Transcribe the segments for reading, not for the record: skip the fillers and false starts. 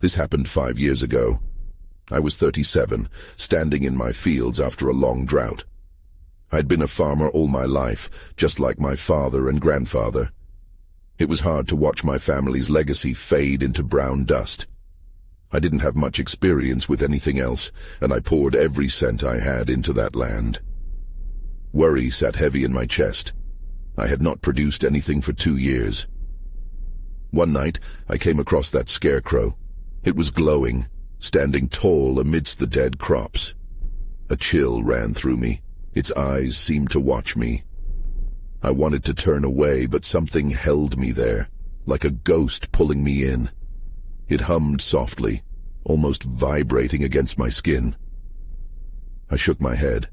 This happened 5 years ago. I was 37, standing in my fields after a long drought. I'd been a farmer all my life, just like my father and grandfather. It was hard to watch my family's legacy fade into brown dust. I didn't have much experience with anything else, and I poured every cent I had into that land. Worry sat heavy in my chest. I had not produced anything for 2 years. One night, I came across that scarecrow. It was glowing, standing tall amidst the dead crops. A chill ran through me. Its eyes seemed to watch me. I wanted to turn away, but something held me there, like a ghost pulling me in. It hummed softly, almost vibrating against my skin. I shook my head.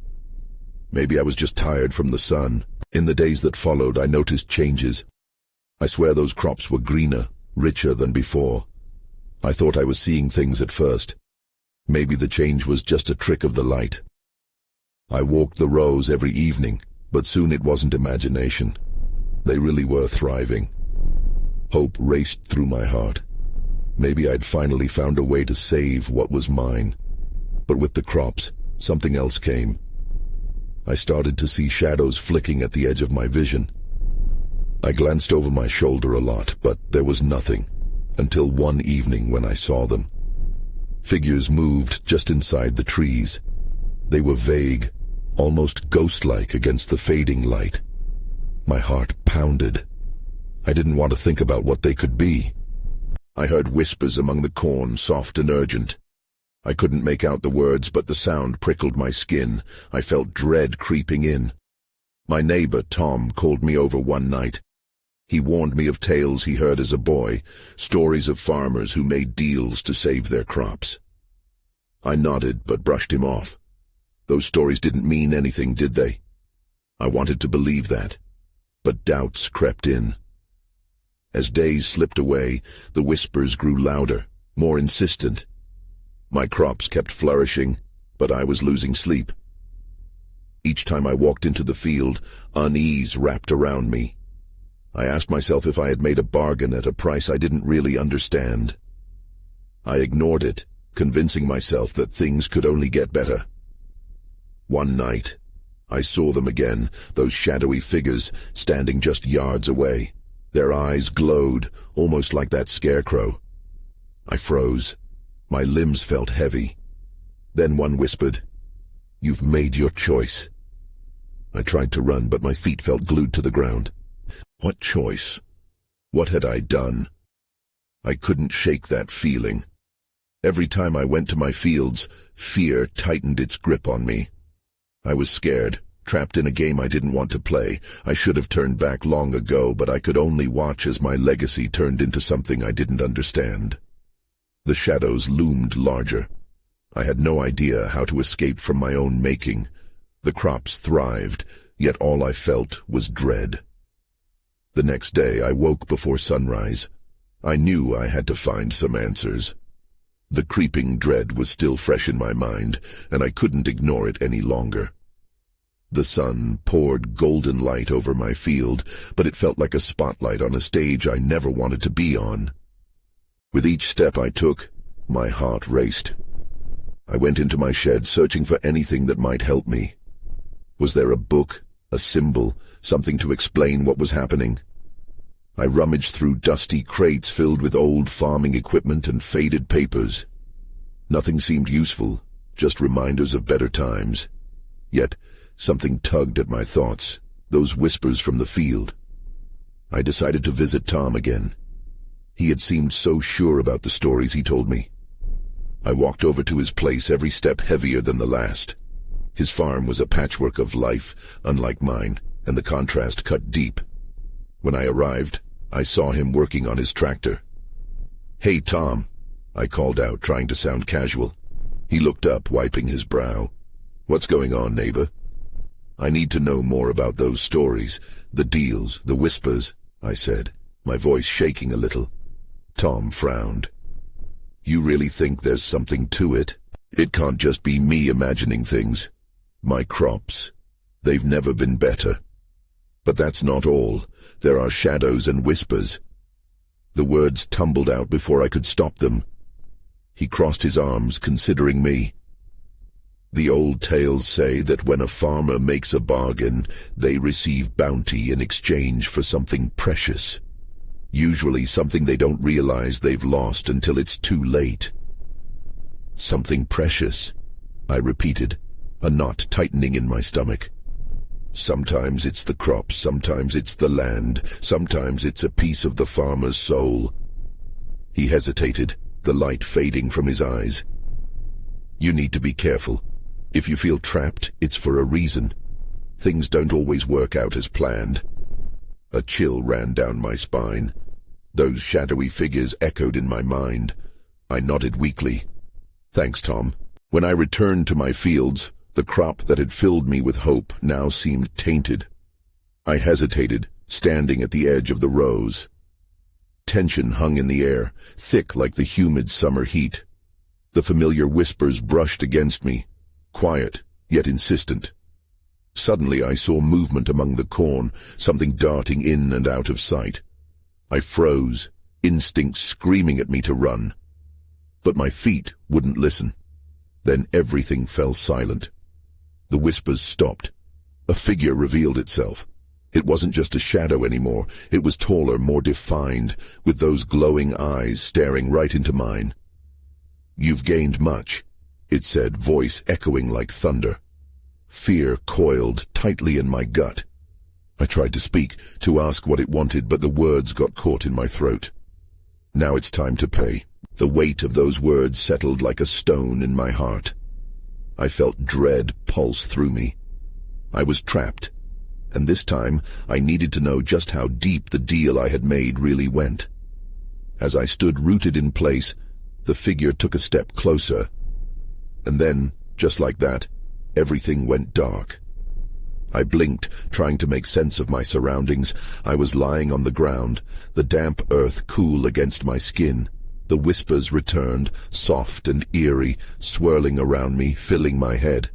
Maybe I was just tired from the sun. In the days that followed, I noticed changes. I swear those crops were greener, richer than before. I thought I was seeing things at first. Maybe the change was just a trick of the light. I walked the rows every evening, but soon it wasn't imagination. They really were thriving. Hope raced through my heart. Maybe I'd finally found a way to save what was mine. But with the crops, something else came. I started to see shadows flicking at the edge of my vision. I glanced over my shoulder a lot, but there was nothing, until one evening when I saw them. Figures moved just inside the trees. They were vague, almost ghost-like against the fading light. My heart pounded. I didn't want to think about what they could be. I heard whispers among the corn, soft and urgent. I couldn't make out the words, but the sound prickled my skin. I felt dread creeping in. My neighbor, Tom, called me over one night. He warned me of tales he heard as a boy, stories of farmers who made deals to save their crops. I nodded, but brushed him off. Those stories didn't mean anything, did they? I wanted to believe that, but doubts crept in. As days slipped away, the whispers grew louder, more insistent. My crops kept flourishing, but I was losing sleep. Each time I walked into the field, unease wrapped around me. I asked myself if I had made a bargain at a price I didn't really understand. I ignored it, convincing myself that things could only get better. One night, I saw them again, those shadowy figures standing just yards away. Their eyes glowed, almost like that scarecrow. I froze. My limbs felt heavy. Then one whispered, "You've made your choice." I tried to run, but my feet felt glued to the ground. What choice? What had I done? I couldn't shake that feeling. Every time I went to my fields, fear tightened its grip on me. I was scared, trapped in a game I didn't want to play. I should have turned back long ago, but I could only watch as my legacy turned into something I didn't understand. The shadows loomed larger. I had no idea how to escape from my own making. The crops thrived, yet all I felt was dread. The next day I woke before sunrise. I knew I had to find some answers. The creeping dread was still fresh in my mind, and I couldn't ignore it any longer. The sun poured golden light over my field, but it felt like a spotlight on a stage I never wanted to be on. With each step I took, my heart raced. I went into my shed searching for anything that might help me. Was there a book, a symbol, something to explain what was happening? I rummaged through dusty crates filled with old farming equipment and faded papers. Nothing seemed useful, just reminders of better times. Yet, something tugged at my thoughts, those whispers from the field. I decided to visit Tom again. He had seemed so sure about the stories he told me. I walked over to his place, every step heavier than the last. His farm was a patchwork of life, unlike mine, and the contrast cut deep. When I arrived, I saw him working on his tractor. "Hey, Tom," I called out, trying to sound casual. He looked up, wiping his brow. "What's going on, neighbor?" "I need to know more about those stories, the deals, the whispers," I said, my voice shaking a little. Tom frowned. "You really think there's something to it? It can't just be me imagining things. My crops, they've never been better. But that's not all. There are shadows and whispers." The words tumbled out before I could stop them. He crossed his arms, considering me. The old tales say that when a farmer makes a bargain, they receive bounty in exchange for something precious. Usually something they don't realize they've lost until it's too late. Something precious, I repeated, a knot tightening in my stomach. Sometimes it's the crops, sometimes it's the land, sometimes it's a piece of the farmer's soul. He hesitated, the light fading from his eyes. You need to be careful. If you feel trapped, it's for a reason. Things don't always work out as planned. A chill ran down my spine. Those shadowy figures echoed in my mind. I nodded weakly. Thanks, Tom. When I returned to my fields, the crop that had filled me with hope now seemed tainted. I hesitated, standing at the edge of the rows. Tension hung in the air, thick like the humid summer heat. The familiar whispers brushed against me, quiet, yet insistent. Suddenly I saw movement among the corn, something darting in and out of sight. I froze, instinct screaming at me to run. But my feet wouldn't listen. Then everything fell silent. The whispers stopped. A figure revealed itself. It wasn't just a shadow anymore. It was taller, more defined, with those glowing eyes staring right into mine. "You've gained much," it said, voice echoing like thunder. Fear coiled tightly in my gut. I tried to speak, to ask what it wanted, but the words got caught in my throat. Now it's time to pay. The weight of those words settled like a stone in my heart. I felt dread pulse through me. I was trapped, and this time I needed to know just how deep the deal I had made really went. As I stood rooted in place, the figure took a step closer. And then, just like that, everything went dark. I blinked, trying to make sense of my surroundings. I was lying on the ground, the damp earth cool against my skin. The whispers returned, soft and eerie, swirling around me, filling my head.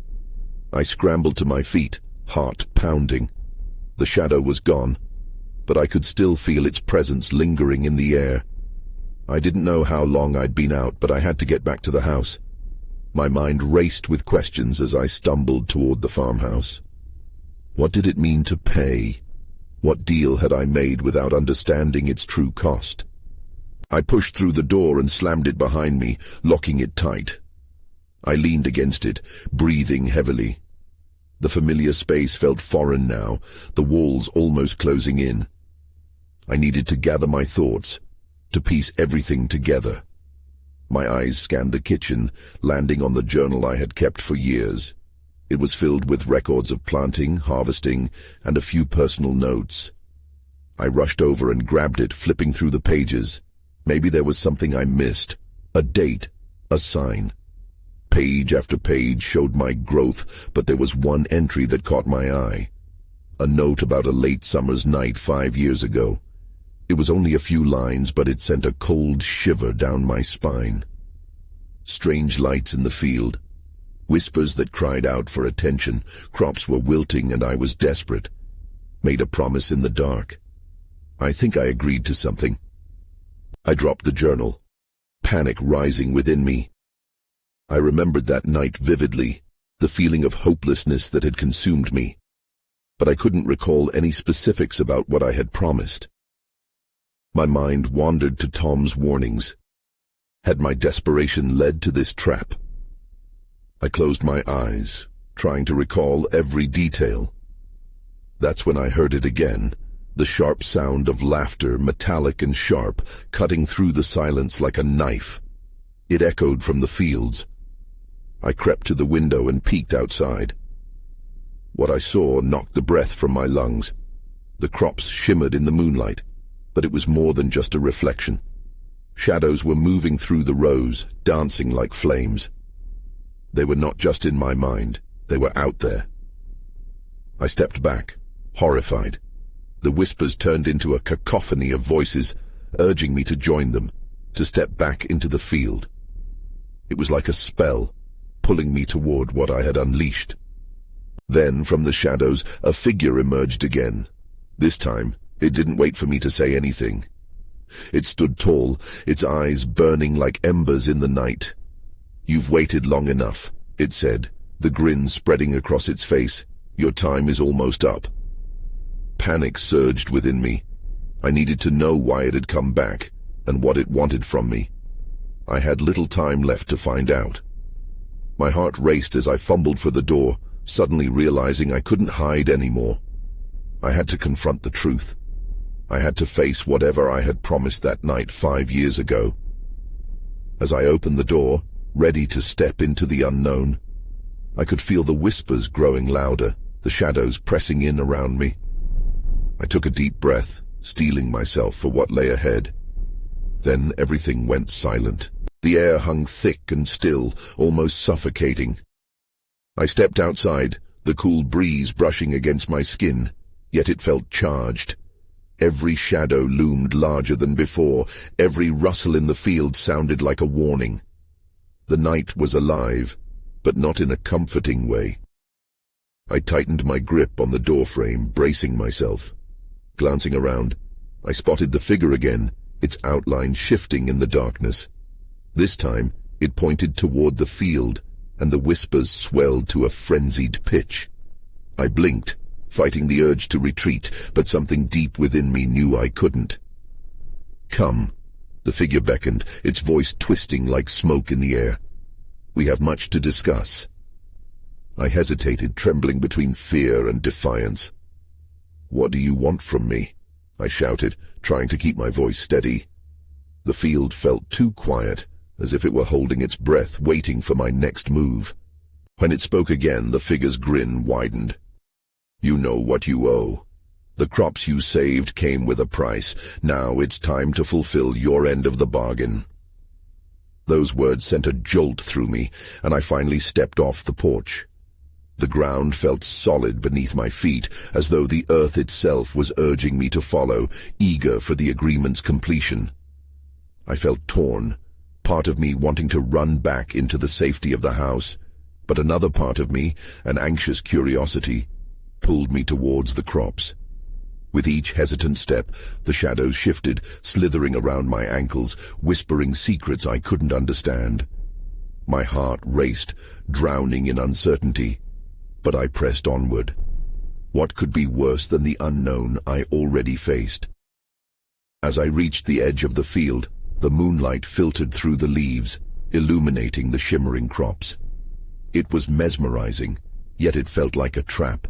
I scrambled to my feet, heart pounding. The shadow was gone, but I could still feel its presence lingering in the air. I didn't know how long I'd been out, but I had to get back to the house. My mind raced with questions as I stumbled toward the farmhouse. What did it mean to pay? What deal had I made without understanding its true cost? I pushed through the door and slammed it behind me, locking it tight. I leaned against it, breathing heavily. The familiar space felt foreign now, the walls almost closing in. I needed to gather my thoughts, to piece everything together. My eyes scanned the kitchen, landing on the journal I had kept for years. It was filled with records of planting, harvesting, and a few personal notes. I rushed over and grabbed it, flipping through the pages. Maybe there was something I missed, a date, a sign. Page after page showed my growth, but there was one entry that caught my eye. A note about a late summer's night 5 years ago. It was only a few lines, but it sent a cold shiver down my spine. Strange lights in the field. Whispers that cried out for attention. Crops were wilting and I was desperate. Made a promise in the dark. I think I agreed to something. I dropped the journal, panic rising within me. I remembered that night vividly, the feeling of hopelessness that had consumed me. But I couldn't recall any specifics about what I had promised. My mind wandered to Tom's warnings. Had my desperation led to this trap? I closed my eyes, trying to recall every detail. That's when I heard it again. The sharp sound of laughter, metallic and sharp, cutting through the silence like a knife. It echoed from the fields. I crept to the window and peeked outside. What I saw knocked the breath from my lungs. The crops shimmered in the moonlight, but it was more than just a reflection. Shadows were moving through the rows, dancing like flames. They were not just in my mind, they were out there. I stepped back, horrified. The whispers turned into a cacophony of voices, urging me to join them, to step back into the field. It was like a spell, pulling me toward what I had unleashed. Then, from the shadows, a figure emerged again. This time, it didn't wait for me to say anything. It stood tall, its eyes burning like embers in the night. "You've waited long enough," it said, the grin spreading across its face. "Your time is almost up." Panic surged within me. I needed to know why it had come back, and what it wanted from me. I had little time left to find out. My heart raced as I fumbled for the door, suddenly realizing I couldn't hide anymore. I had to confront the truth. I had to face whatever I had promised that night 5 years ago. As I opened the door, ready to step into the unknown, I could feel the whispers growing louder, the shadows pressing in around me. I took a deep breath, steeling myself for what lay ahead. Then everything went silent. The air hung thick and still, almost suffocating. I stepped outside, the cool breeze brushing against my skin, yet it felt charged. Every shadow loomed larger than before. Every rustle in the field sounded like a warning. The night was alive, but not in a comforting way. I tightened my grip on the doorframe, bracing myself. Glancing around, I spotted the figure again, its outline shifting in the darkness. This time, it pointed toward the field, and the whispers swelled to a frenzied pitch. I blinked, fighting the urge to retreat, but something deep within me knew I couldn't. "Come," the figure beckoned, its voice twisting like smoke in the air. "We have much to discuss." I hesitated, trembling between fear and defiance. "What do you want from me?" I shouted, trying to keep my voice steady. The field felt too quiet, as if it were holding its breath, waiting for my next move. When it spoke again, the figure's grin widened. "You know what you owe. The crops you saved came with a price. Now it's time to fulfill your end of the bargain." Those words sent a jolt through me, and I finally stepped off the porch. The ground felt solid beneath my feet, as though the earth itself was urging me to follow, eager for the agreement's completion. I felt torn, part of me wanting to run back into the safety of the house, but another part of me, an anxious curiosity, pulled me towards the crops. With each hesitant step, the shadows shifted, slithering around my ankles, whispering secrets I couldn't understand. My heart raced, drowning in uncertainty, but I pressed onward. What could be worse than the unknown I already faced? As I reached the edge of the field, the moonlight filtered through the leaves, illuminating the shimmering crops. It was mesmerizing, yet it felt like a trap,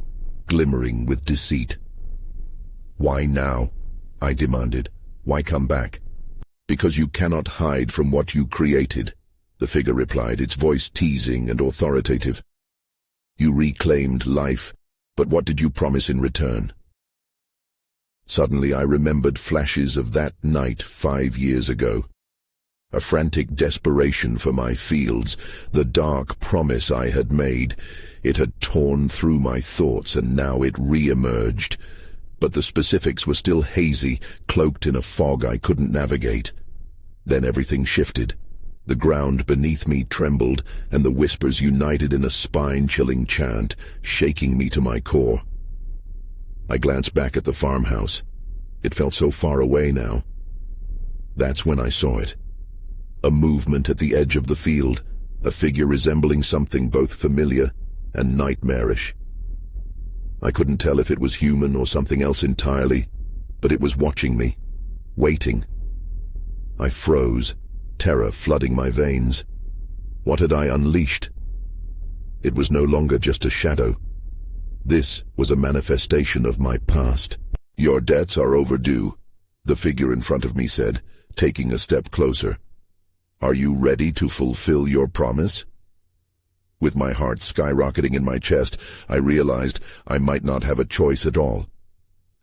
glimmering with deceit. "Why now?" I demanded. "Why come back?" "Because you cannot hide from what you created," the figure replied, its voice teasing and authoritative. "You reclaimed life, but what did you promise in return?" Suddenly I remembered flashes of that night 5 years ago. A frantic desperation for my fields, the dark promise I had made. It had torn through my thoughts, and now it re-emerged. But the specifics were still hazy, cloaked in a fog I couldn't navigate. Then everything shifted. The ground beneath me trembled, and the whispers united in a spine-chilling chant, shaking me to my core. I glanced back at the farmhouse. It felt so far away now. That's when I saw it. A movement at the edge of the field, a figure resembling something both familiar and nightmarish. I couldn't tell if it was human or something else entirely, but it was watching me, waiting. I froze, terror flooding my veins. What had I unleashed? It was no longer just a shadow. This was a manifestation of my past. "Your debts are overdue," the figure in front of me said, taking a step closer. "Are you ready to fulfill your promise?" With my heart skyrocketing in my chest, I realized I might not have a choice at all.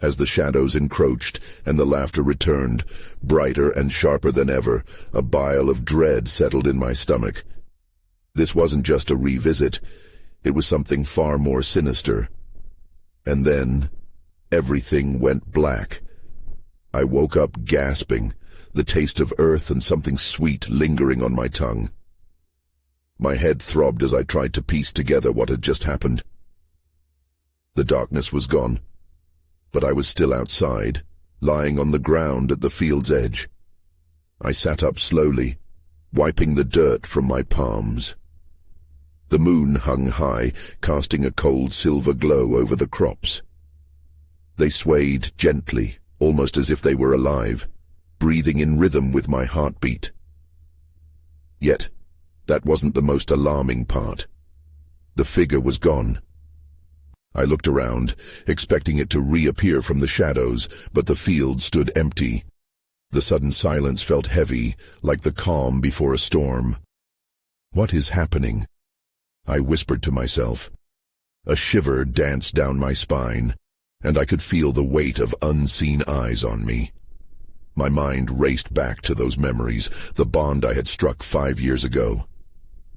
As the shadows encroached and the laughter returned, brighter and sharper than ever, a bile of dread settled in my stomach. This wasn't just a revisit, it was something far more sinister. And then, everything went black. I woke up gasping, the taste of earth and something sweet lingering on my tongue. My head throbbed as I tried to piece together what had just happened. The darkness was gone, but I was still outside, lying on the ground at the field's edge. I sat up slowly, wiping the dirt from my palms. The moon hung high, casting a cold silver glow over the crops. They swayed gently, almost as if they were alive, breathing in rhythm with my heartbeat. Yet, that wasn't the most alarming part. The figure was gone. I looked around, expecting it to reappear from the shadows, but the field stood empty. The sudden silence felt heavy, like the calm before a storm. "What is happening?" I whispered to myself. A shiver danced down my spine, and I could feel the weight of unseen eyes on me. My mind raced back to those memories, the bond I had struck 5 years ago.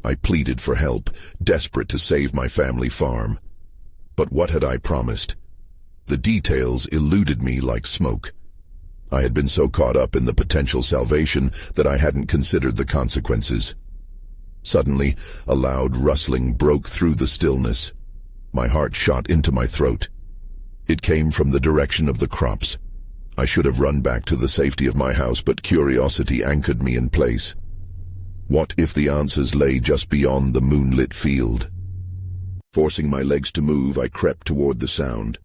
I pleaded for help, desperate to save my family farm. But what had I promised? The details eluded me like smoke. I had been so caught up in the potential salvation that I hadn't considered the consequences. Suddenly, a loud rustling broke through the stillness. My heart shot into my throat. It came from the direction of the crops. I should have run back to the safety of my house, but curiosity anchored me in place. What if the answers lay just beyond the moonlit field? Forcing my legs to move, I crept toward the sound.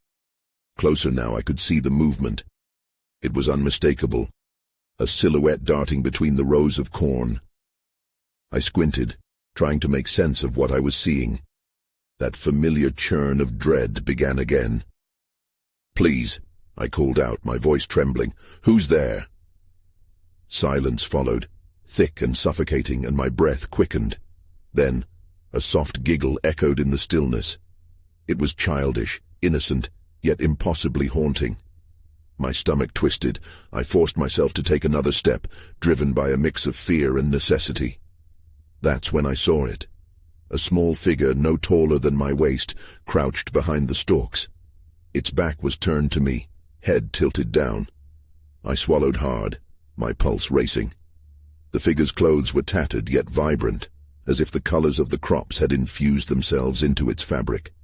Closer now, I could see the movement. It was unmistakable, a silhouette darting between the rows of corn. I squinted, trying to make sense of what I was seeing. That familiar churn of dread began again. "Please," I called out, my voice trembling. "Who's there?" Silence followed, thick and suffocating, and my breath quickened. Then, a soft giggle echoed in the stillness. It was childish, innocent, yet impossibly haunting. My stomach twisted. I forced myself to take another step, driven by a mix of fear and necessity. That's when I saw it. A small figure no taller than my waist, crouched behind the stalks. Its back was turned to me, head tilted down. I swallowed hard, my pulse racing. The figure's clothes were tattered yet vibrant, as if the colors of the crops had infused themselves into its fabric.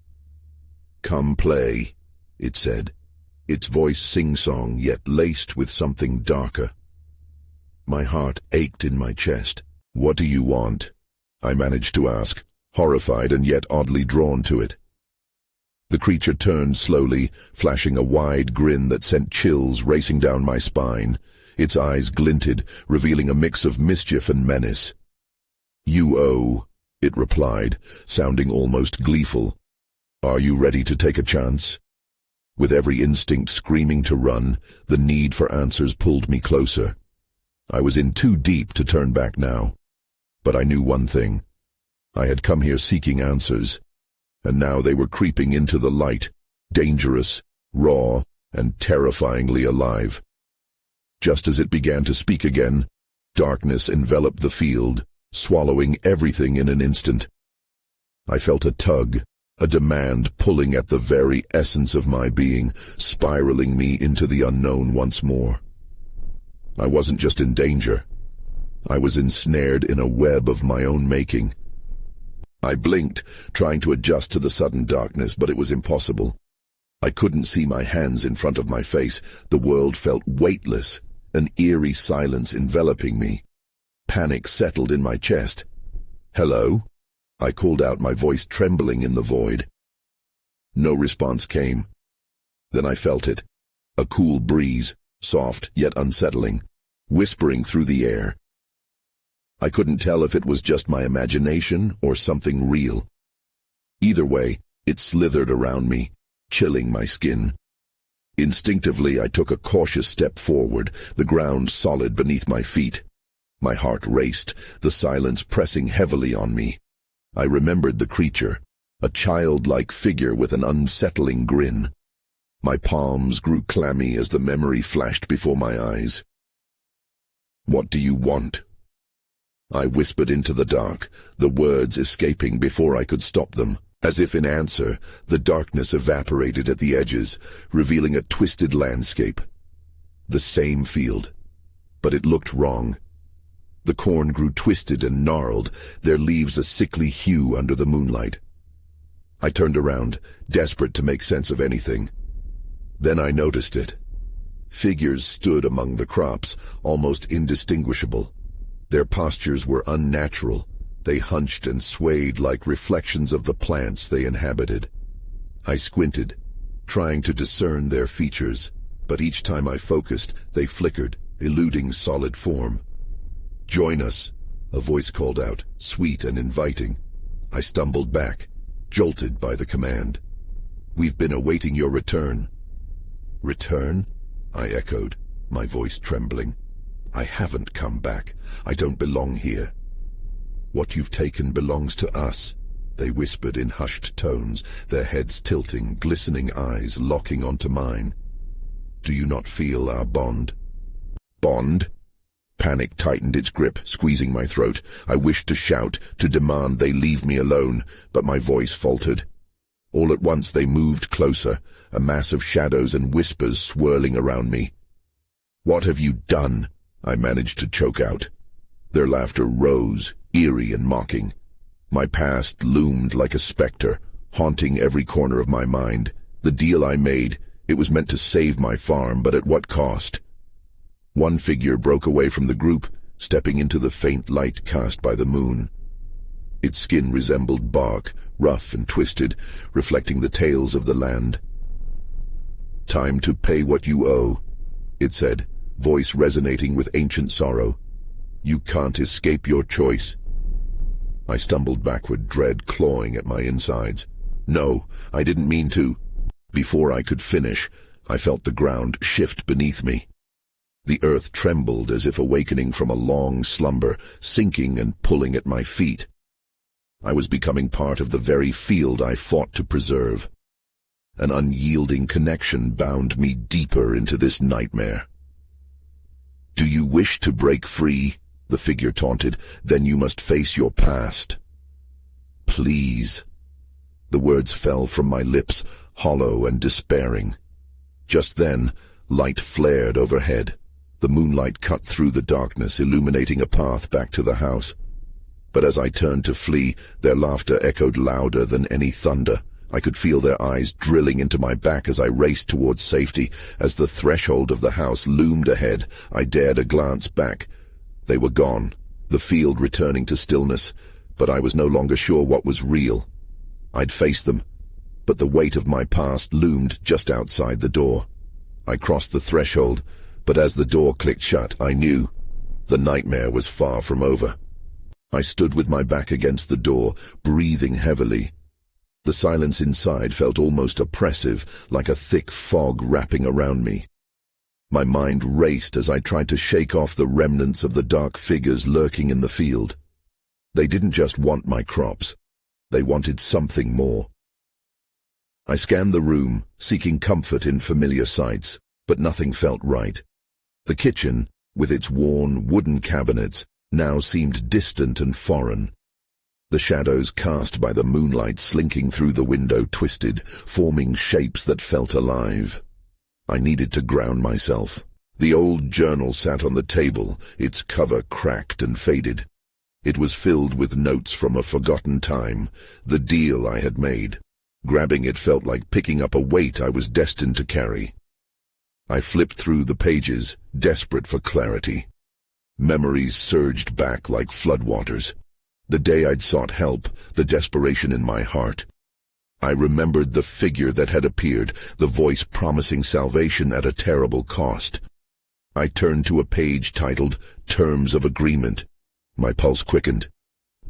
"Come play," it said, its voice sing-song yet laced with something darker. My heart ached in my chest. "What do you want?" I managed to ask, horrified and yet oddly drawn to it. The creature turned slowly, flashing a wide grin that sent chills racing down my spine. Its eyes glinted, revealing a mix of mischief and menace. "You owe," it replied, sounding almost gleeful. "Are you ready to take a chance?" With every instinct screaming to run, the need for answers pulled me closer. I was in too deep to turn back now. But I knew one thing. I had come here seeking answers, and now they were creeping into the light, dangerous, raw, and terrifyingly alive. Just as it began to speak again, darkness enveloped the field, swallowing everything in an instant. I felt a tug, a demand pulling at the very essence of my being, spiraling me into the unknown once more. I wasn't just in danger. I was ensnared in a web of my own making. I blinked, trying to adjust to the sudden darkness, but it was impossible. I couldn't see my hands in front of my face. The world felt weightless, an eerie silence enveloping me. Panic settled in my chest. "Hello?" I called out, my voice trembling in the void. No response came. Then I felt it. A cool breeze, soft yet unsettling, whispering through the air. I couldn't tell if it was just my imagination or something real. Either way, it slithered around me, chilling my skin. Instinctively, I took a cautious step forward, the ground solid beneath my feet. My heart raced, the silence pressing heavily on me. I remembered the creature, a childlike figure with an unsettling grin. My palms grew clammy as the memory flashed before my eyes. "What do you want?" I whispered into the dark, the words escaping before I could stop them. As if in answer, the darkness evaporated at the edges, revealing a twisted landscape. The same field, but it looked wrong. The corn grew twisted and gnarled, their leaves a sickly hue under the moonlight. I turned around, desperate to make sense of anything. Then I noticed it. Figures stood among the crops, almost indistinguishable. Their postures were unnatural. They hunched and swayed like reflections of the plants they inhabited. I squinted, trying to discern their features, but each time I focused, they flickered, eluding solid form. "Join us," a voice called out, sweet and inviting. I stumbled back, jolted by the command. "We've been awaiting your return." "Return?" I echoed, my voice trembling. "I haven't come back. I don't belong here." "What you've taken belongs to us," they whispered in hushed tones, their heads tilting, glistening eyes locking onto mine. "Do you not feel our bond?" "Bond?" Panic tightened its grip, squeezing my throat. I wished to shout, to demand they leave me alone, but my voice faltered. All at once they moved closer, a mass of shadows and whispers swirling around me. "What have you done?" I managed to choke out. Their laughter rose, eerie and mocking. My past loomed like a specter, haunting every corner of my mind. The deal I made, it was meant to save my farm, but at what cost? One figure broke away from the group, stepping into the faint light cast by the moon. Its skin resembled bark, rough and twisted, reflecting the tales of the land. "Time to pay what you owe," it said, voice resonating with ancient sorrow. "You can't escape your choice." I stumbled backward, dread clawing at my insides. "No, I didn't mean to." Before I could finish, I felt the ground shift beneath me. The earth trembled as if awakening from a long slumber, sinking and pulling at my feet. I was becoming part of the very field I fought to preserve. An unyielding connection bound me deeper into this nightmare. "Do you wish to break free?" the figure taunted. "Then you must face your past." "Please." The words fell from my lips, hollow and despairing. Just then, light flared overhead. The moonlight cut through the darkness, illuminating a path back to the house. But as I turned to flee, their laughter echoed louder than any thunder. I could feel their eyes drilling into my back as I raced towards safety. As the threshold of the house loomed ahead, I dared a glance back. They were gone, the field returning to stillness, but I was no longer sure what was real. I'd face them, but the weight of my past loomed just outside the door. I crossed the threshold, but as the door clicked shut, I knew the nightmare was far from over. I stood with my back against the door, breathing heavily. The silence inside felt almost oppressive, like a thick fog wrapping around me. My mind raced as I tried to shake off the remnants of the dark figures lurking in the field. They didn't just want my crops. They wanted something more. I scanned the room, seeking comfort in familiar sights, but nothing felt right. The kitchen, with its worn wooden cabinets, now seemed distant and foreign. The shadows cast by the moonlight slinking through the window twisted, forming shapes that felt alive. I needed to ground myself. The old journal sat on the table, its cover cracked and faded. It was filled with notes from a forgotten time, the deal I had made. Grabbing it felt like picking up a weight I was destined to carry. I flipped through the pages, desperate for clarity. Memories surged back like floodwaters. The day I'd sought help, the desperation in my heart. I remembered the figure that had appeared, the voice promising salvation at a terrible cost. I turned to a page titled Terms of Agreement. My pulse quickened.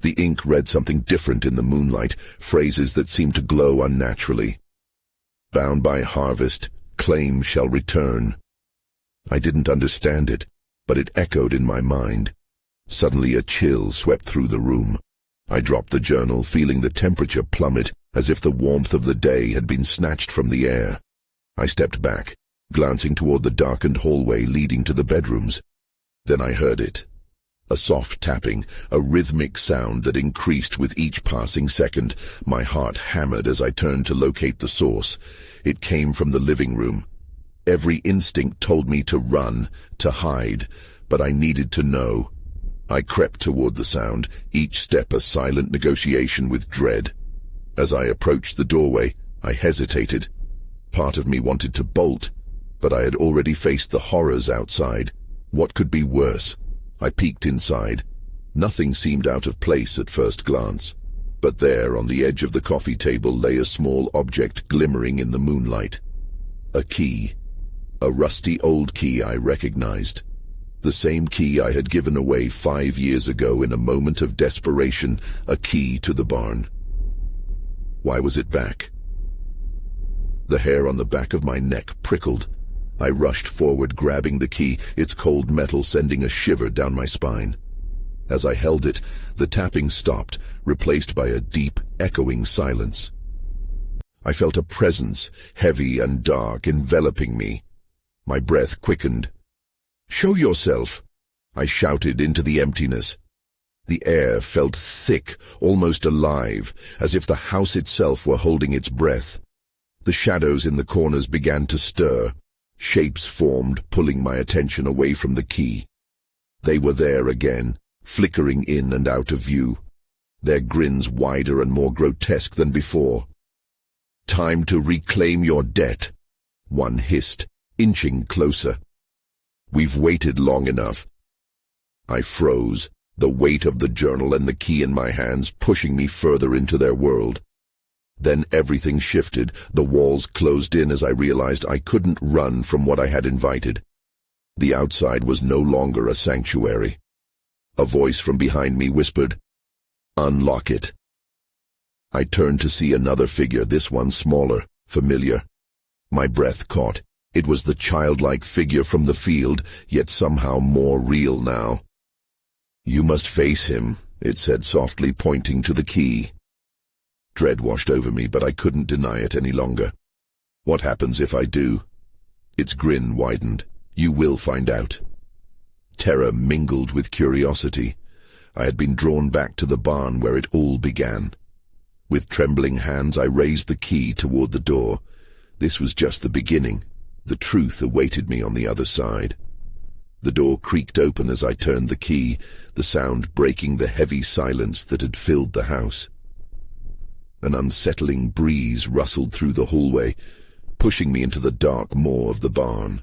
The ink read something different in the moonlight, phrases that seemed to glow unnaturally. Bound by harvest, claim shall return. I didn't understand it, but it echoed in my mind. Suddenly a chill swept through the room. I dropped the journal, feeling the temperature plummet, as if the warmth of the day had been snatched from the air. I stepped back, glancing toward the darkened hallway leading to the bedrooms. Then I heard it. A soft tapping, a rhythmic sound that increased with each passing second. My heart hammered as I turned to locate the source. It came from the living room. Every instinct told me to run, to hide, but I needed to know. I crept toward the sound, each step a silent negotiation with dread. As I approached the doorway, I hesitated. Part of me wanted to bolt, But I had already faced the horrors outside. What could be worse? I peeked inside. Nothing seemed out of place at first glance. But there, on the edge of the coffee table, lay a small object glimmering in the moonlight. A key. A rusty old key I recognized. The same key I had given away 5 years ago in a moment of desperation, a key to the barn. Why was it back? The hair on the back of my neck prickled. I rushed forward, grabbing the key, its cold metal sending a shiver down my spine. As I held it, the tapping stopped, replaced by a deep, echoing silence. I felt a presence, heavy and dark, enveloping me. My breath quickened. "Show yourself!" I shouted into the emptiness. The air felt thick, almost alive, as if the house itself were holding its breath. The shadows in the corners began to stir. Shapes formed, pulling my attention away from the key. They were there again, flickering in and out of view, their grins wider and more grotesque than before. "Time to reclaim your debt," one hissed, inching closer. "We've waited long enough." I froze, the weight of the journal and the key in my hands pushing me further into their world. Then everything shifted, the walls closed in as I realized I couldn't run from what I had invited. The outside was no longer a sanctuary. A voice from behind me whispered, "Unlock it." I turned to see another figure, this one smaller, familiar. My breath caught. It was the childlike figure from the field, yet somehow more real now. "You must face him," it said softly, pointing to the key. Dread washed over me, but I couldn't deny it any longer. "What happens if I do?" Its grin widened. "You will find out." Terror mingled with curiosity. I had been drawn back to the barn where it all began. With trembling hands I raised the key toward the door. This was just the beginning. The truth awaited me on the other side. The door creaked open as I turned the key, the sound breaking the heavy silence that had filled the house. An unsettling breeze rustled through the hallway, pushing me into the dark maw of the barn.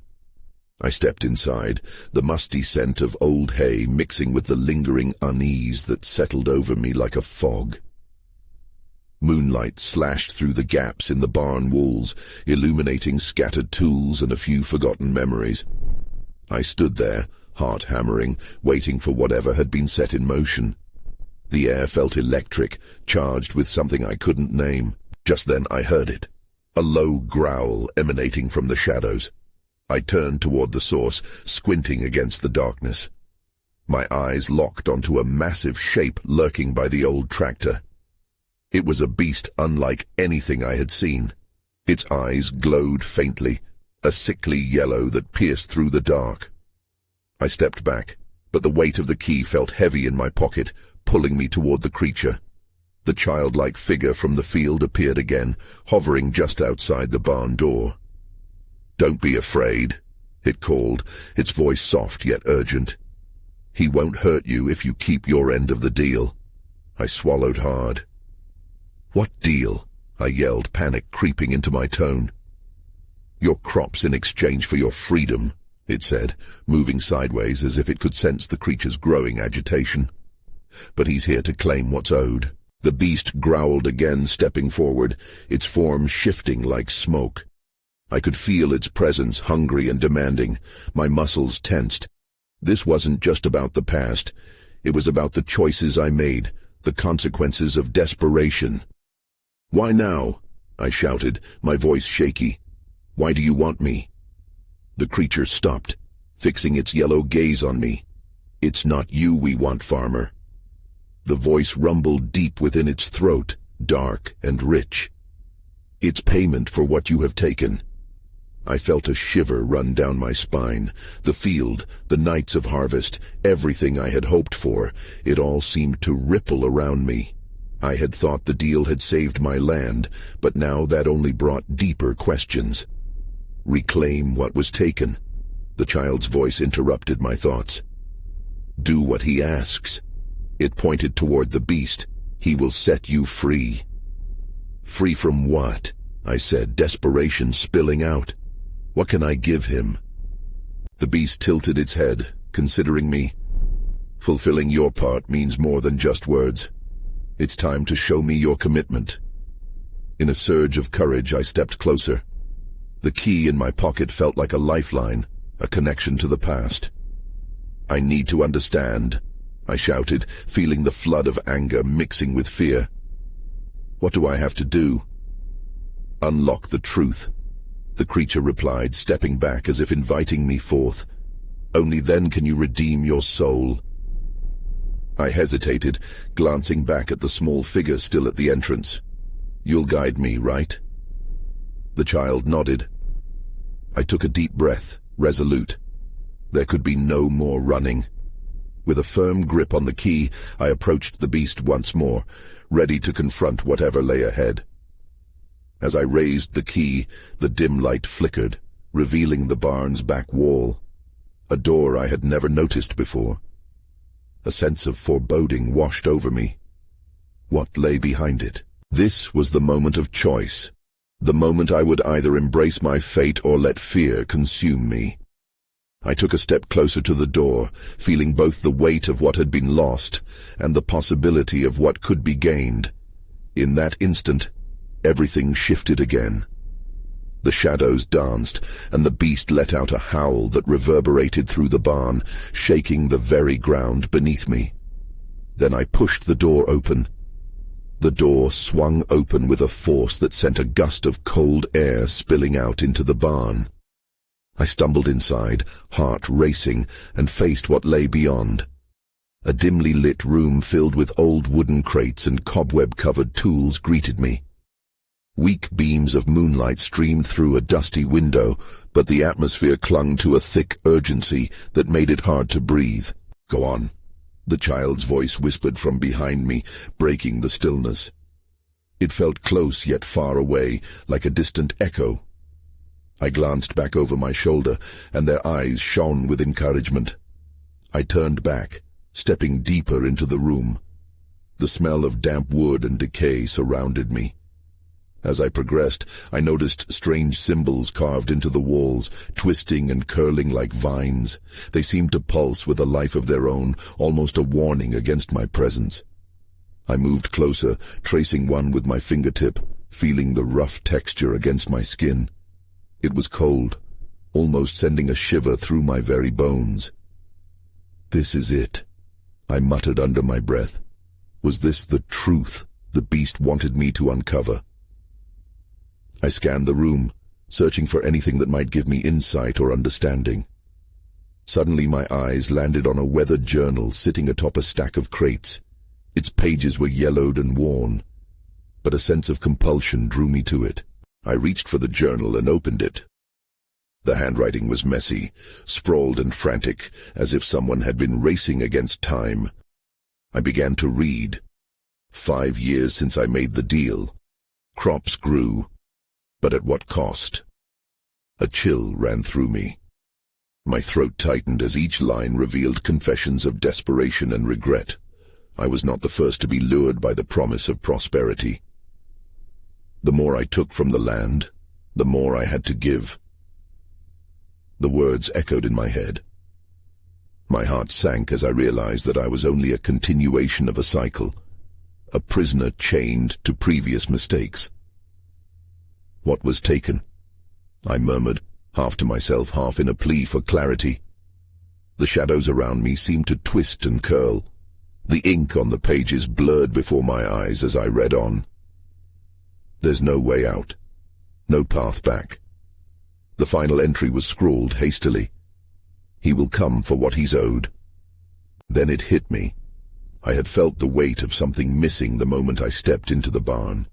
I stepped inside, the musty scent of old hay mixing with the lingering unease that settled over me like a fog. Moonlight slashed through the gaps in the barn walls, illuminating scattered tools and a few forgotten memories. I stood there, heart hammering, waiting for whatever had been set in motion. The air felt electric, charged with something I couldn't name. Just then I heard it, a low growl emanating from the shadows. I turned toward the source, squinting against the darkness. My eyes locked onto a massive shape lurking by the old tractor. It was a beast unlike anything I had seen. Its eyes glowed faintly, a sickly yellow that pierced through the dark. I stepped back, but the weight of the key felt heavy in my pocket, pulling me toward the creature. The childlike figure from the field appeared again, hovering just outside the barn door. "Don't be afraid," it called, its voice soft yet urgent. "He won't hurt you if you keep your end of the deal." I swallowed hard. "What deal?" I yelled, panic creeping into my tone. "Your crops in exchange for your freedom," it said, moving sideways as if it could sense the creature's growing agitation. "But he's here to claim what's owed." The beast growled again, stepping forward, its form shifting like smoke. I could feel its presence, hungry and demanding. My muscles tensed. This wasn't just about the past. It was about the choices I made, the consequences of desperation. "Why now?" I shouted, my voice shaky. "Why do you want me?" The creature stopped, fixing its yellow gaze on me. "It's not you we want, farmer." The voice rumbled deep within its throat, dark and rich. "It's payment for what you have taken." I felt a shiver run down my spine. The field, the nights of harvest, everything I had hoped for, it all seemed to ripple around me. I had thought the deal had saved my land, but now that only brought deeper questions. "Reclaim what was taken." The child's voice interrupted my thoughts. "Do what he asks." It pointed toward the beast. "He will set you free." "Free from what?" I said, desperation spilling out. What can I give him? The beast tilted its head, considering me. Fulfilling your part means more than just words. It's time to show me your commitment. In a surge of courage, I stepped closer. The key in my pocket felt like a lifeline, a connection to the past. I need to understand, I shouted, feeling the flood of anger mixing with fear. What do I have to do? Unlock the truth, the creature replied, stepping back as if inviting me forth. Only then can you redeem your soul. I hesitated, glancing back at the small figure still at the entrance. You'll guide me, right? The child nodded. I took a deep breath, resolute. There could be no more running. With a firm grip on the key, I approached the beast once more, ready to confront whatever lay ahead. As I raised the key, the dim light flickered, revealing the barn's back wall, a door I had never noticed before. A sense of foreboding washed over me. What lay behind it? This was the moment of choice, the moment I would either embrace my fate or let fear consume me. I took a step closer to the door, feeling both the weight of what had been lost and the possibility of what could be gained. In that instant, everything shifted again. The shadows danced, and the beast let out a howl that reverberated through the barn, shaking the very ground beneath me. Then I pushed the door open. The door swung open with a force that sent a gust of cold air spilling out into the barn. I stumbled inside, heart racing, and faced what lay beyond. A dimly lit room filled with old wooden crates and cobweb-covered tools greeted me. Weak beams of moonlight streamed through a dusty window, but the atmosphere clung to a thick urgency that made it hard to breathe. Go on, the child's voice whispered from behind me, breaking the stillness. It felt close yet far away, like a distant echo. I glanced back over my shoulder, and their eyes shone with encouragement. I turned back, stepping deeper into the room. The smell of damp wood and decay surrounded me. As I progressed, I noticed strange symbols carved into the walls, twisting and curling like vines. They seemed to pulse with a life of their own, almost a warning against my presence. I moved closer, tracing one with my fingertip, feeling the rough texture against my skin. It was cold, almost sending a shiver through my very bones. This is it, I muttered under my breath. Was this the truth the beast wanted me to uncover? I scanned the room, searching for anything that might give me insight or understanding. Suddenly my eyes landed on a weathered journal sitting atop a stack of crates. Its pages were yellowed and worn, but a sense of compulsion drew me to it. I reached for the journal and opened it. The handwriting was messy, sprawled and frantic, as if someone had been racing against time. I began to read. 5 years since I made the deal. Crops grew, but at what cost? A chill ran through me. My throat tightened as each line revealed confessions of desperation and regret. I was not the first to be lured by the promise of prosperity. The more I took from the land, the more I had to give. The words echoed in my head. My heart sank as I realized that I was only a continuation of a cycle, a prisoner chained to previous mistakes. What was taken? I murmured, half to myself, half in a plea for clarity. The shadows around me seemed to twist and curl. The ink on the pages blurred before my eyes as I read on. There's no way out, no path back. The final entry was scrawled hastily. He will come for what he's owed. Then it hit me. I had felt the weight of something missing the moment I stepped into the barn.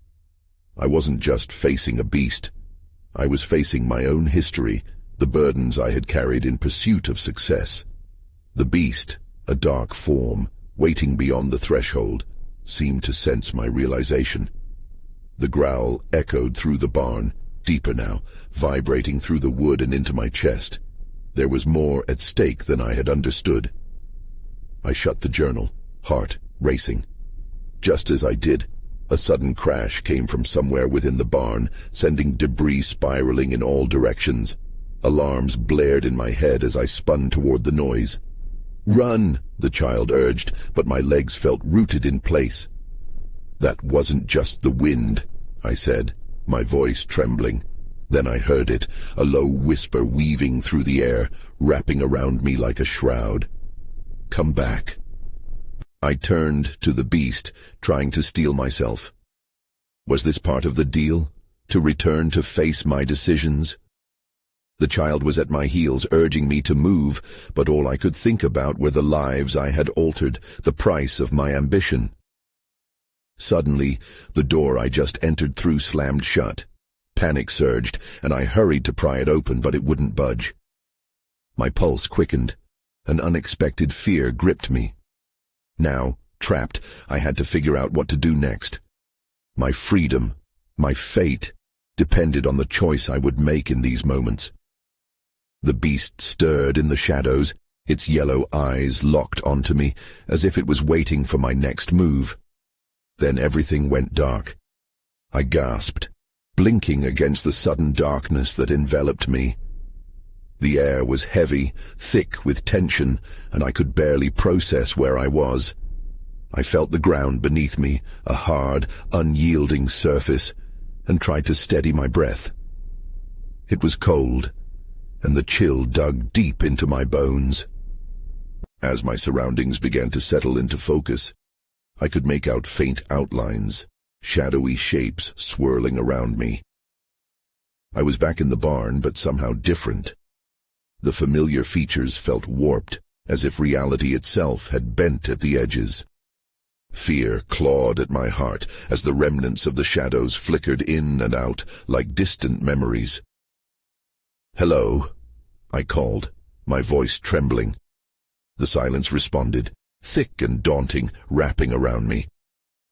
I wasn't just facing a beast. I was facing my own history, the burdens I had carried in pursuit of success. The beast, a dark form, waiting beyond the threshold, seemed to sense my realization. The growl echoed through the barn, deeper now, vibrating through the wood and into my chest. There was more at stake than I had understood. I shut the journal, heart racing. Just as I did, a sudden crash came from somewhere within the barn, sending debris spiraling in all directions. Alarms blared in my head as I spun toward the noise. "Run," the child urged, but my legs felt rooted in place. "That wasn't just the wind," I said, my voice trembling. Then I heard it, a low whisper weaving through the air, wrapping around me like a shroud. "Come back." I turned to the beast, trying to steel myself. Was this part of the deal? To return to face my decisions? The child was at my heels, urging me to move, but all I could think about were the lives I had altered, the price of my ambition. Suddenly, the door I just entered through slammed shut. Panic surged, and I hurried to pry it open, but it wouldn't budge. My pulse quickened. An unexpected fear gripped me. Now, trapped, I had to figure out what to do next. My freedom, my fate, depended on the choice I would make in these moments. The beast stirred in the shadows, its yellow eyes locked onto me, as if it was waiting for my next move. Then everything went dark. I gasped, blinking against the sudden darkness that enveloped me. The air was heavy, thick with tension, and I could barely process where I was. I felt the ground beneath me, a hard, unyielding surface, and tried to steady my breath. It was cold, and the chill dug deep into my bones. As my surroundings began to settle into focus, I could make out faint outlines, shadowy shapes swirling around me. I was back in the barn, but somehow different. The familiar features felt warped, as if reality itself had bent at the edges. Fear clawed at my heart as the remnants of the shadows flickered in and out like distant memories. "Hello," I called, my voice trembling. The silence responded, thick and daunting, wrapping around me.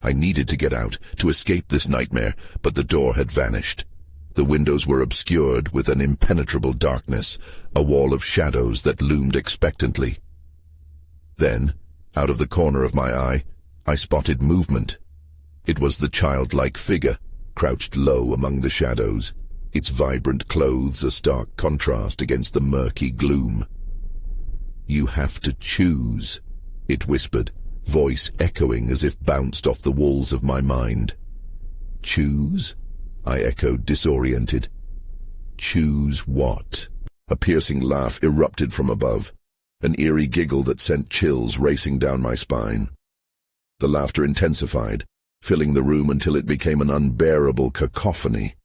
I needed to get out, to escape this nightmare, but the door had vanished. The windows were obscured with an impenetrable darkness, a wall of shadows that loomed expectantly. Then, out of the corner of my eye, I spotted movement. It was the childlike figure, crouched low among the shadows, its vibrant clothes a stark contrast against the murky gloom. "You have to choose," it whispered, voice echoing as if bounced off the walls of my mind. "Choose?" I echoed, disoriented. "Choose what?" A piercing laugh erupted from above, an eerie giggle that sent chills racing down my spine. The laughter intensified, filling the room until it became an unbearable cacophony.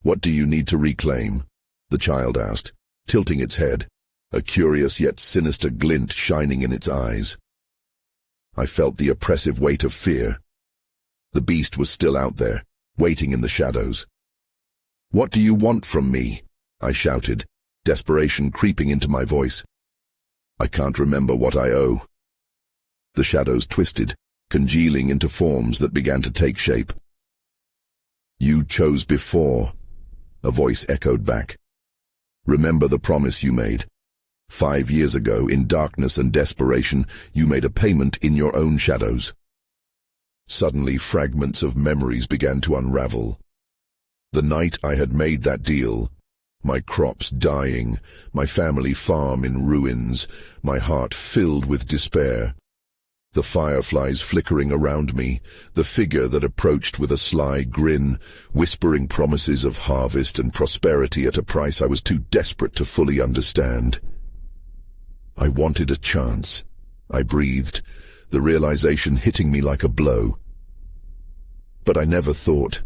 "What do you need to reclaim?" the child asked, tilting its head, a curious yet sinister glint shining in its eyes. I felt the oppressive weight of fear. The beast was still out there, waiting in the shadows. "What do you want from me?" I shouted, desperation creeping into my voice. "I can't remember what I owe." The shadows twisted, congealing into forms that began to take shape. "You chose before," a voice echoed back. "Remember the promise you made. 5 years ago, in darkness and desperation, you made a payment in your own shadows." Suddenly, fragments of memories began to unravel. The night I had made that deal, my crops dying, my family farm in ruins, my heart filled with despair. The fireflies flickering around me, the figure that approached with a sly grin, whispering promises of harvest and prosperity at a price I was too desperate to fully understand. I wanted a chance, I breathed, the realization hitting me like a blow. But I never thought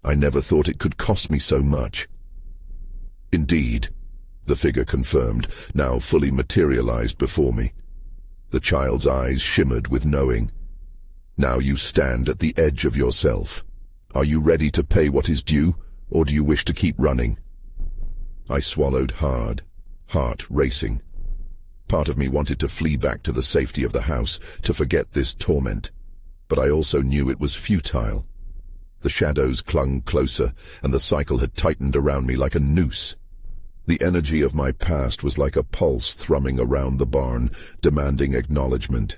it could cost me so much. "Indeed," the figure confirmed, now fully materialized before me. The child's eyes shimmered with knowing. "Now you stand at the edge of yourself. Are you ready to pay what is due, or do you wish to keep running?" I swallowed hard, heart racing. Part of me wanted to flee back to the safety of the house, to forget this torment. But I also knew it was futile. The shadows clung closer, and the cycle had tightened around me like a noose. The energy of my past was like a pulse thrumming around the barn, demanding acknowledgement.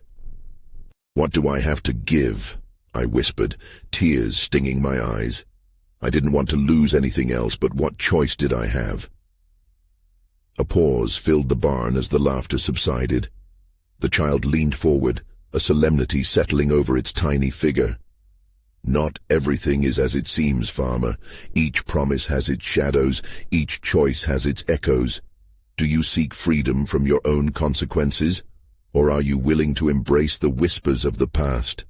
"What do I have to give?" I whispered, tears stinging my eyes. I didn't want to lose anything else, but what choice did I have? A pause filled the barn as the laughter subsided. The child leaned forward, a solemnity settling over its tiny figure. Not everything is as it seems, farmer. Each promise has its shadows, each choice has its echoes. Do you seek freedom from your own consequences, or are you willing to embrace the whispers of the past?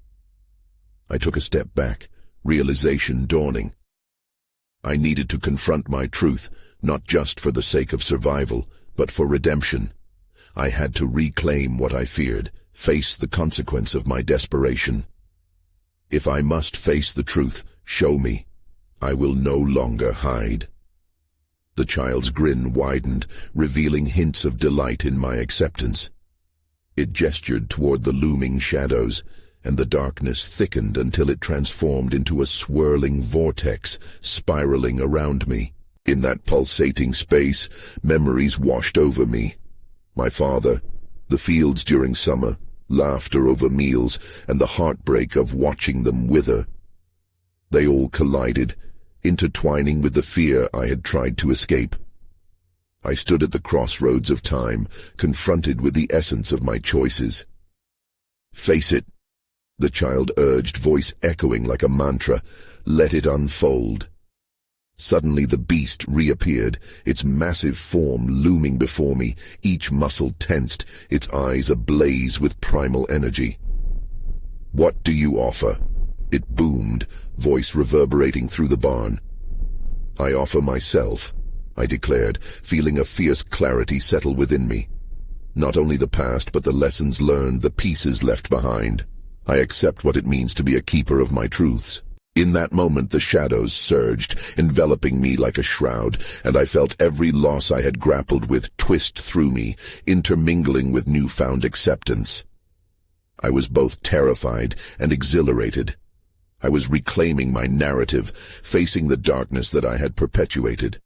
I took a step back, realization dawning. I needed to confront my truth, not just for the sake of survival, but for redemption. I had to reclaim what I feared, face the consequence of my desperation. If I must face the truth, show me. I will no longer hide. The child's grin widened, revealing hints of delight in my acceptance. It gestured toward the looming shadows, and the darkness thickened until it transformed into a swirling vortex, spiraling around me. In that pulsating space, memories washed over me. My father, the fields during summer, laughter over meals, and the heartbreak of watching them wither. They all collided, intertwining with the fear I had tried to escape. I stood at the crossroads of time, confronted with the essence of my choices. "Face it," the child urged, voice echoing like a mantra. "Let it unfold." Suddenly the beast reappeared, its massive form looming before me, each muscle tensed, its eyes ablaze with primal energy. "What do you offer?" It boomed, voice reverberating through the barn. "I offer myself," I declared, feeling a fierce clarity settle within me. Not only the past, but the lessons learned, the pieces left behind. I accept what it means to be a keeper of my truths. In that moment, the shadows surged, enveloping me like a shroud, and I felt every loss I had grappled with twist through me, intermingling with newfound acceptance. I was both terrified and exhilarated. I was reclaiming my narrative, facing the darkness that I had perpetuated.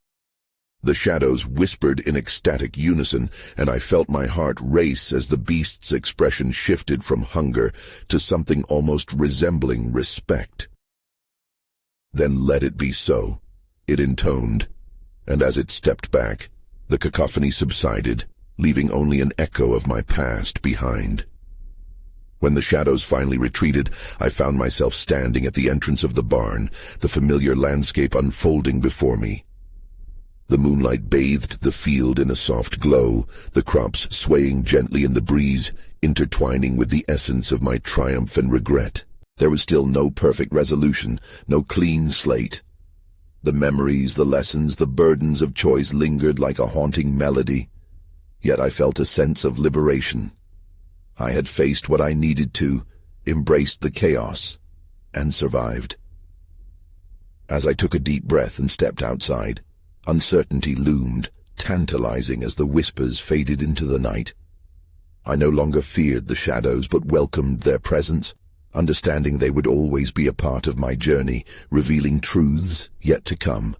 The shadows whispered in ecstatic unison, and I felt my heart race as the beast's expression shifted from hunger to something almost resembling respect. "Then let it be so," it intoned, and as it stepped back, the cacophony subsided, leaving only an echo of my past behind. When the shadows finally retreated, I found myself standing at the entrance of the barn, the familiar landscape unfolding before me. The moonlight bathed the field in a soft glow, the crops swaying gently in the breeze, intertwining with the essence of my triumph and regret. There was still no perfect resolution, no clean slate. The memories, the lessons, the burdens of choice lingered like a haunting melody. Yet I felt a sense of liberation. I had faced what I needed to, embraced the chaos, and survived. As I took a deep breath and stepped outside, uncertainty loomed, tantalizing as the whispers faded into the night. I no longer feared the shadows, but welcomed their presence, understanding they would always be a part of my journey, revealing truths yet to come.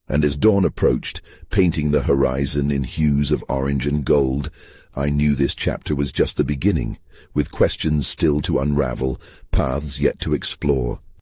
And as dawn approached, painting the horizon in hues of orange and gold, I knew this chapter was just the beginning, with questions still to unravel, paths yet to explore,